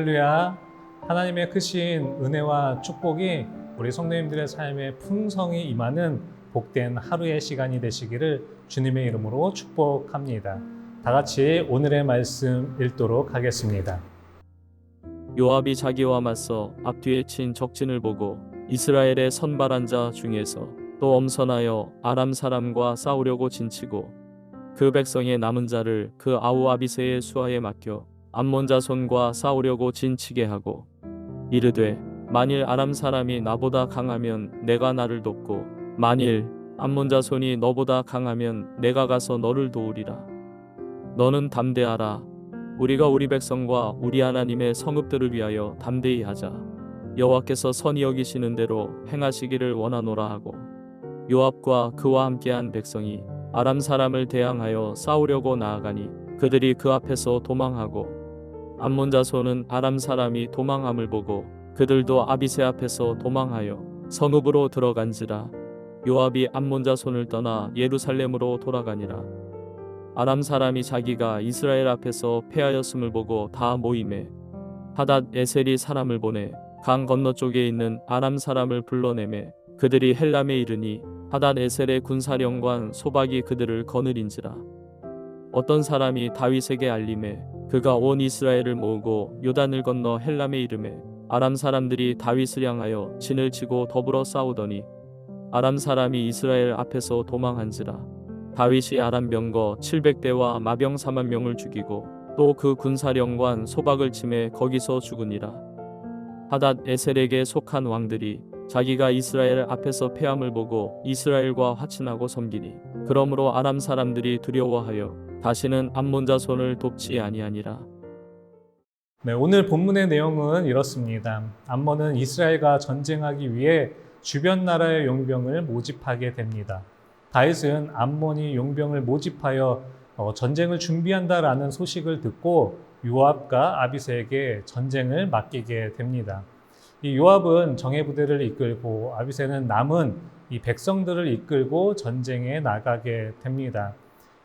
할렐루야. 하나님의 크신 은혜와 축복이 우리 성도님들의 삶에 풍성히 임하는 복된 하루의 시간이 되시기를 주님의 이름으로 축복합니다. 다 같이 오늘의 말씀 읽도록 하겠습니다. 요압이 자기와 맞서 앞뒤에 친 적진을 보고 이스라엘의 선발한 자 중에서 또 엄선하여 아람 사람과 싸우려고 진치고 그 백성의 남은 자를 그 아우 아비새의 수하에 맡겨 암몬 자손과 싸우려고 진치게 하고 이르되 만일 아람 사람이 나보다 강하면 내가 나를 돕고 만일 암몬 자손이 너보다 강하면 내가 가서 너를 도우리라. 너는 담대하라. 우리가 우리 백성과 우리 하나님의 성읍들을 위하여 담대히 하자. 여호와께서 선히 여기시는 대로 행하시기를 원하노라 하고 요압과 그와 함께한 백성이 아람 사람을 대항하여 싸우려고 나아가니 그들이 그 앞에서 도망하고 암몬 자손은 아람 사람이 도망함을 보고 그들도 아비새 앞에서 도망하여 성읍으로 들어간지라. 요압이 암몬 자손을 떠나 예루살렘으로 돌아가니라. 아람 사람이 자기가 이스라엘 앞에서 패하였음을 보고 다 모임에 하닷 에셀이 사람을 보내 강 건너쪽에 있는 아람 사람을 불러내매 그들이 헬람에 이르니 하닷 에셀의 군사령관 소박이 그들을 거느린지라. 어떤 사람이 다윗에게 알림해 그가 온 이스라엘을 모으고 요단을 건너 헬람에 이르매 아람 사람들이 다윗을 향하여 진을 치고 더불어 싸우더니 아람 사람이 이스라엘 앞에서 도망한지라. 다윗이 아람 병거 700대와 마병 4만 명을 죽이고 또 그 군사령관 소박을 치매 거기서 죽으니라. 하닷 에셀에게 속한 왕들이 자기가 이스라엘 앞에서 패함을 보고 이스라엘과 화친하고 섬기니 그러므로 아람 사람들이 두려워하여 다시는 암몬 자손을 돕지 아니하니라. 네, 오늘 본문의 내용은 이렇습니다. 암몬은 이스라엘과 전쟁하기 위해 주변 나라의 용병을 모집하게 됩니다. 다윗은 암몬이 용병을 모집하여 전쟁을 준비한다라는 소식을 듣고 요압과 아비새에게 전쟁을 맡기게 됩니다. 이 요압은 정예부대를 이끌고 아비새는 남은 이 백성들을 이끌고 전쟁에 나가게 됩니다.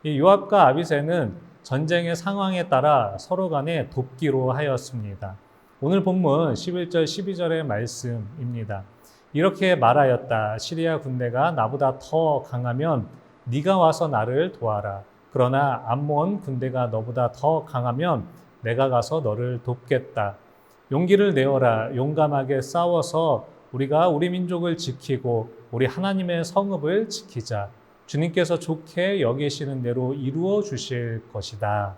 이 요압과 아비새는 전쟁의 상황에 따라 서로 간에 돕기로 하였습니다. 오늘 본문 11절 12절의 말씀입니다. 이렇게 말하였다. 시리아 군대가 나보다 더 강하면 네가 와서 나를 도와라. 그러나 암몬 군대가 너보다 더 강하면 내가 가서 너를 돕겠다. 용기를 내어라. 용감하게 싸워서 우리가 우리 민족을 지키고 우리 하나님의 성읍을 지키자. 주님께서 좋게 여기시는 대로 이루어 주실 것이다.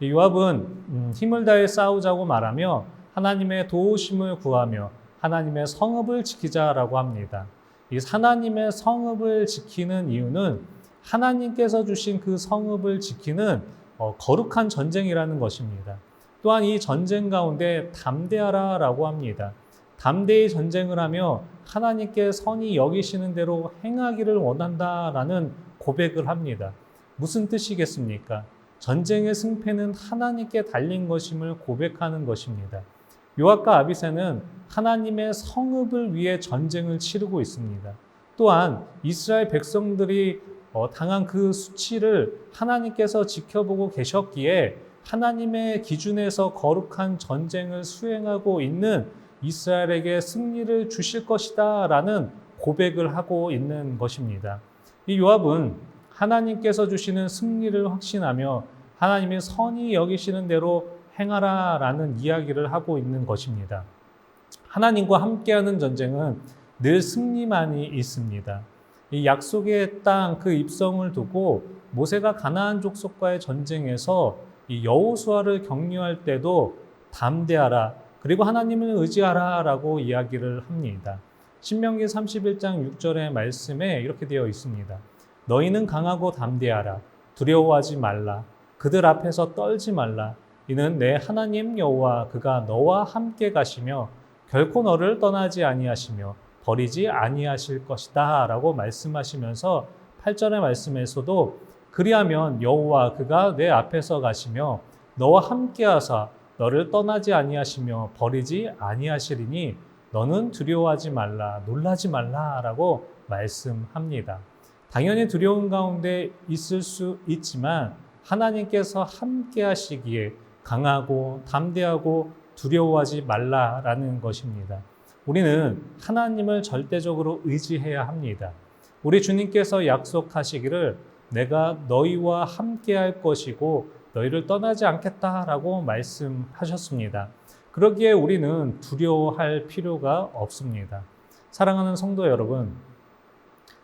요압은 힘을 다해 싸우자고 말하며 하나님의 도우심을 구하며 하나님의 성읍을 지키자라고 합니다. 이 하나님의 성읍을 지키는 이유는 하나님께서 주신 그 성읍을 지키는 거룩한 전쟁이라는 것입니다. 또한 이 전쟁 가운데 담대하라라고 합니다. 담대히 전쟁을 하며 하나님께 선히 여기시는 대로 행하기를 원한다라는 고백을 합니다. 무슨 뜻이겠습니까? 전쟁의 승패는 하나님께 달린 것임을 고백하는 것입니다. 요압과 아비새는 하나님의 성읍을 위해 전쟁을 치르고 있습니다. 또한 이스라엘 백성들이 당한 그 수치를 하나님께서 지켜보고 계셨기에 하나님의 기준에서 거룩한 전쟁을 수행하고 있는 이스라엘에게 승리를 주실 것이다 라는 고백을 하고 있는 것입니다. 이 요압은 하나님께서 주시는 승리를 확신하며 하나님의 선히 여기시는 대로 행하라 라는 이야기를 하고 있는 것입니다. 하나님과 함께하는 전쟁은 늘 승리만이 있습니다. 이 약속의 땅 그 입성을 두고 모세가 가나안 족속과의 전쟁에서 이 여호수아를 격려할 때도 담대하라 그리고 하나님을 의지하라 라고 이야기를 합니다. 신명기 31장 6절의 말씀에 이렇게 되어 있습니다. 너희는 강하고 담대하라. 두려워하지 말라. 그들 앞에서 떨지 말라. 이는 내 하나님 여호와 그가 너와 함께 가시며 결코 너를 떠나지 아니하시며 버리지 아니하실 것이다 라고 말씀하시면서 8절의 말씀에서도 그리하면 여호와 그가 내 앞에서 가시며 너와 함께 하사 너를 떠나지 아니하시며 버리지 아니하시리니 너는 두려워하지 말라 놀라지 말라 라고 말씀합니다. 당연히 두려운 가운데 있을 수 있지만 하나님께서 함께 하시기에 강하고 담대하고 두려워하지 말라라는 것입니다. 우리는 하나님을 절대적으로 의지해야 합니다. 우리 주님께서 약속하시기를 내가 너희와 함께 할 것이고 너희를 떠나지 않겠다라고 말씀하셨습니다. 그러기에 우리는 두려워할 필요가 없습니다. 사랑하는 성도 여러분,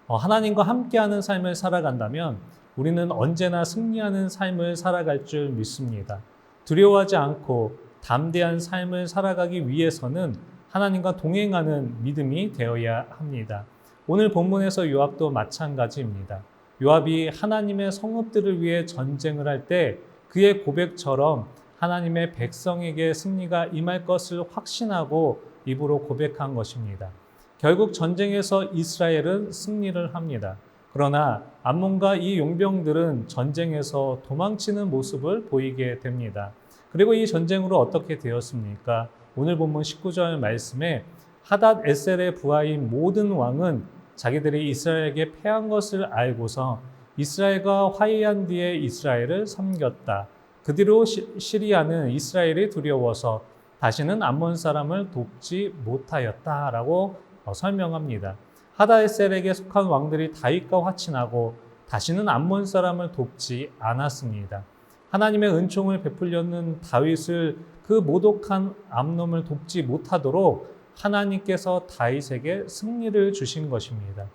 하나님과 함께하는 삶을 살아간다면 우리는 언제나 승리하는 삶을 살아갈 줄 믿습니다. 두려워하지 않고 담대한 삶을 살아가기 위해서는 하나님과 동행하는 믿음이 되어야 합니다. 오늘 본문에서 요압도 마찬가지입니다. 요압이 하나님의 성읍들을 위해 전쟁을 할 때 그의 고백처럼 하나님의 백성에게 승리가 임할 것을 확신하고 입으로 고백한 것입니다. 결국 전쟁에서 이스라엘은 승리를 합니다. 그러나 암몬과 이 용병들은 전쟁에서 도망치는 모습을 보이게 됩니다. 그리고 이 전쟁으로 어떻게 되었습니까? 오늘 본문 19절 말씀에 하닷 에셀의 부하인 모든 왕은 자기들이 이스라엘에게 패한 것을 알고서 이스라엘과 화해한 뒤에 이스라엘을 섬겼다. 그 뒤로 시리아는 이스라엘이 두려워서 다시는 암몬 사람을 돕지 못하였다라고 설명합니다. 하닷에셀에게 속한 왕들이 다윗과 화친하고 다시는 암몬 사람을 돕지 않았습니다. 하나님의 은총을 베풀려는 다윗을 그 모독한 암놈을 돕지 못하도록 하나님께서 다윗에게 승리를 주신 것입니다.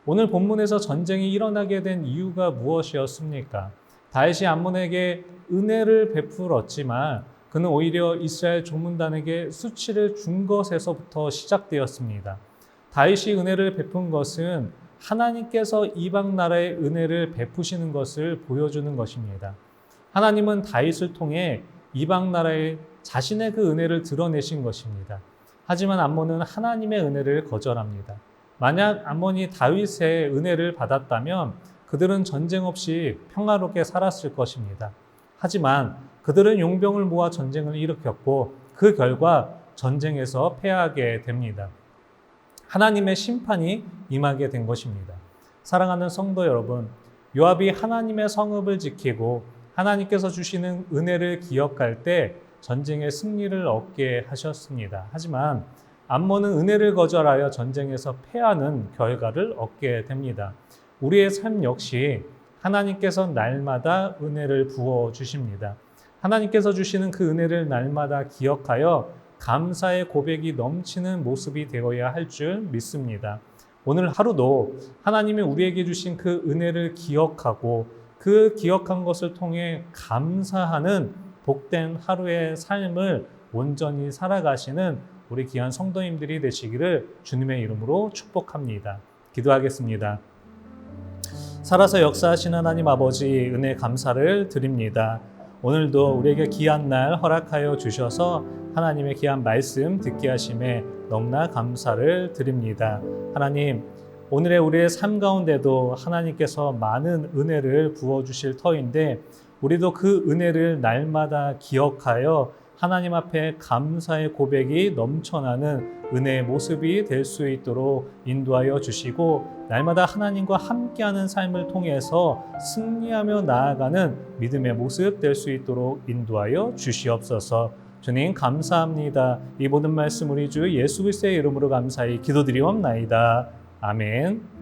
오늘 본문에서 전쟁이 일어나게 된 이유가 무엇이었습니까? 다윗이 암몬에게 은혜를 베풀었지만 그는 오히려 이스라엘 조문단에게 수치를 준 것에서부터 시작되었습니다. 다윗이 은혜를 베푼 것은 하나님께서 이방 나라에 은혜를 베푸시는 것을 보여주는 것입니다. 하나님은 다윗을 통해 이방 나라에 자신의 그 은혜를 드러내신 것입니다. 하지만 암몬은 하나님의 은혜를 거절합니다. 만약 암몬이 다윗의 은혜를 받았다면 그들은 전쟁 없이 평화롭게 살았을 것입니다. 하지만 그들은 용병을 모아 전쟁을 일으켰고 그 결과 전쟁에서 패하게 됩니다. 하나님의 심판이 임하게 된 것입니다. 사랑하는 성도 여러분, 요압이 하나님의 성읍을 지키고 하나님께서 주시는 은혜를 기억할 때 전쟁의 승리를 얻게 하셨습니다. 하지만 암몬은 은혜를 거절하여 전쟁에서 패하는 결과를 얻게 됩니다. 우리의 삶 역시 하나님께서 날마다 은혜를 부어 주십니다. 하나님께서 주시는 그 은혜를 날마다 기억하여 감사의 고백이 넘치는 모습이 되어야 할 줄 믿습니다. 오늘 하루도 하나님이 우리에게 주신 그 은혜를 기억하고 그 기억한 것을 통해 감사하는 복된 하루의 삶을 온전히 살아가시는 우리 귀한 성도님들이 되시기를 주님의 이름으로 축복합니다. 기도하겠습니다. 살아서 역사하시는 하나님 아버지 은혜 감사를 드립니다. 오늘도 우리에게 귀한 날 허락하여 주셔서 하나님의 귀한 말씀 듣게 하심에 너무나 감사를 드립니다. 하나님, 오늘의 우리의 삶 가운데도 하나님께서 많은 은혜를 부어주실 터인데 우리도 그 은혜를 날마다 기억하여 하나님 앞에 감사의 고백이 넘쳐나는 은혜의 모습이 될 수 있도록 인도하여 주시고 날마다 하나님과 함께하는 삶을 통해서 승리하며 나아가는 믿음의 모습 될 수 있도록 인도하여 주시옵소서. 주님 감사합니다. 이 모든 말씀 우리 주 예수 그리스도의 이름으로 감사히 기도드리옵나이다. 아멘.